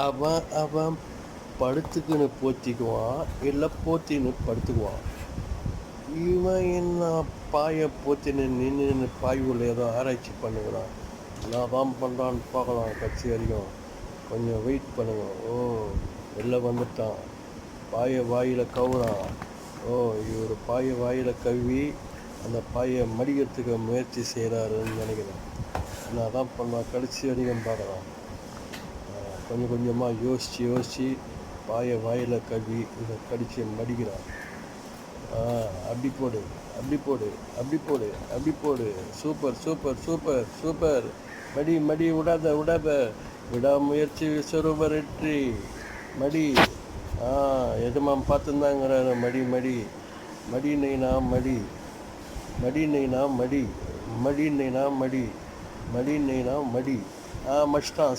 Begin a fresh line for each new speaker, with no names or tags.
அவன் அவன் படுத்துக்குன்னு போத்திக்குவான், இல்லை போத்தின்னு படுத்துக்குவான். இவன் என்ன பாயை போத்தின்னு நின்று பாய் உள்ள ஏதோ ஆராய்ச்சி பண்ணுகிறான். நான் தான் பண்ணுறான்னு பார்க்கலாம் கட்சி வரைக்கும். கொஞ்சம் வெயிட் பண்ணுங்க. ஓ, வெளில வந்துட்டான். பாயை வாயில் கவுறான். ஓ, இவர் பாயை வாயில் கவ்வி அந்த பாயை மடிக்கிறதுக்கு முயற்சி செய்கிறாருன்னு நினைக்கிறேன். நான் தான் பண்ணான் கடைசி வரைக்கும் பார்க்கலாம். கொஞ்சம் கொஞ்சமாக யோசித்து பாயை வாயில் கவ்வி இதை கடித்து மடிக்கிறான். அப்படி போடு, அப்படி போடு, அப்படி போடு, அப்படி போடு. Super super super super. மடி மடி, விடாத விடாத. விடாமுயற்சி விஸ்வரூப வெற்றி. மடி. எஜமான் பார்த்துருந்தாங்கிறாரு. மடி மடி மடி நெய்னா மடி, மடி நெய்னா மடி, மடி நெய்னா மடி, மடி நெய்னா மடி. மச்சிட்டான்.